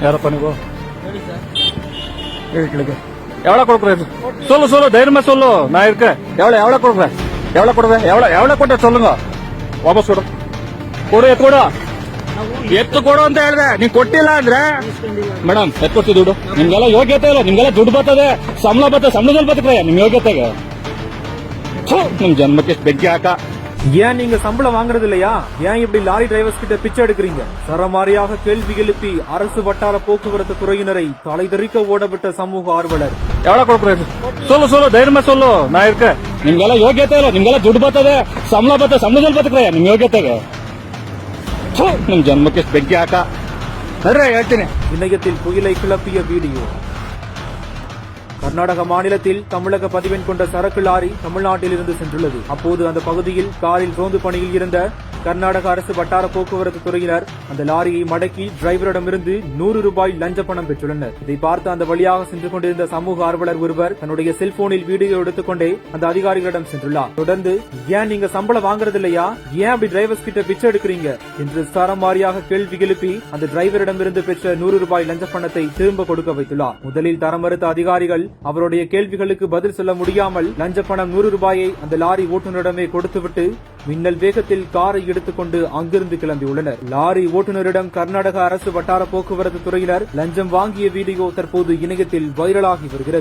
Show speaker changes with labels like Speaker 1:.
Speaker 1: யாரப்பா நீ எவ்வளவு கொடுக்குறேன் சொல்லு தைரியமா சொல்லு நான் இருக்கேன் எவ்வளவு கொடுக்குறேன் எவ்வளவு ಕೊಟ್ಟ சொல்லுங்க ವಾಪಸ್ ಕೊಡು ಎತ್ತು ಕೊಡು ಅಂತ ಹೇಳಿದೆ ನೀನ್ ಕೊಟ್ಟಿಲ್ಲ ಅಂದ್ರೆ ಮೇಡಮ್ ಎತ್ಕೊಡ್ತಿ ದುಡ್ಡು ನಿಮ್ಗೆಲ್ಲ ಯೋಗ್ಯತೆ ಇಲ್ಲ ನಿಮ್ಗೆಲ್ಲ ದುಡ್ಡು ಬರ್ತದೆ ಸಂಬಳದಲ್ಲಿ ಬದುಕ್ರೆ ನಿಮ್ ಯೋಗ್ಯತೆಗೆ ನಿಮ್ ಜನ್ಮಕ್ಕೆ ಬೆಂಕಿ ಹಾಕ
Speaker 2: ஏன் நீங்க சம்பளம் வாங்குறது இல்லையா? ஏன் இப்படி லாரி டிரைவர்ஸ் கிட்ட பிச்சை எடுக்கிறீங்க? சரமாரியாக கேள்வி எழுப்பி அரசு வட்டார போக்குவரத்து துறையினரை தலைதெறிக்க ஓடவிட்ட சமூக ஆர்வலர்.
Speaker 1: எவ்வளவு கொடுக்குறேன் சொல்லு தைரியமா சொல்லு நான் இருக்கேன் ನಿಮ್ಗೆಲ್ಲ ಯೋಗ್ಯತೆ ಇಲ್ಲ ನಿಮ್ಗೆಲ್ಲ ದುಡ್ಡು ಬರ್ತದೆ ಸಂಬಳದಲ್ಲಿ ಬದುಕ್ರೆ ನಿಮ್ ಯೋಗ್ಯತೆಗೆ ನಿಮ್ ಜನ್ಮಕ್ಕೆ ಬೆಂಕಿ ಹಾಕ ಹೇಳ್ತೀನಿ.
Speaker 2: இணையத்தில் புயலை கிளப்பிய வீடியோ. கர்நாடக மாநிலத்தில் தமிழக பதிவெண் கொண்ட சரக்கு லாரி தமிழ்நாட்டில் இருந்து சென்றுள்ளது. அப்போது அந்த பகுதியில் காரில் ரோந்து பணியில் இருந்த கர்நாடக அரசு வட்டார போக்குவரத்து துறையினர் அந்த லாரியை மடக்கி டிரைவரிடமிருந்து 100 ரூபாய் லஞ்ச பணம் பெற்றுள்ளனர். இதை பார்த்து அந்த வழியாக சென்று கொண்டிருந்த சமூக ஆர்வலர் ஒருவர் தன்னுடைய செல்போனில் வீடியோ எடுத்துக்கொண்டே அந்த அதிகாரிகளிடம் சென்றுள்ளார். தொடர்ந்து ஏன் நீங்க சம்பளம் வாங்குறது இல்லையா? ஏன் அப்படி டிரைவர்ஸ் கிட்ட பிச்சை எடுக்கிறீங்க என்று சரமாரியாக கேள்வி எழுப்பி அந்த டிரைவரிடமிருந்து பெற்ற 100 ரூபாய் லஞ்ச பணத்தை திரும்ப கொடுக்க வைத்துள்ளார். முதலில் தரம் மறுத்த அதிகாரிகள் அவருடைய கேள்விகளுக்கு பதில் சொல்ல முடியாமல் லஞ்ச பணம் 100 ரூபாயை அந்த லாரி ஓட்டுநரிடமே கொடுத்துவிட்டு மின்னல் வேகத்தில் காரை எடுத்துக்கொண்டு அங்கிருந்து கிளம்பியுள்ளனர். லாரி ஓட்டுநரிடம் கர்நாடக அரசு வட்டார போக்குவரத்து துறையினர் லஞ்சம் வாங்கிய வீடியோ தற்போது இணையத்தில் வைரலாகி வருகிறது.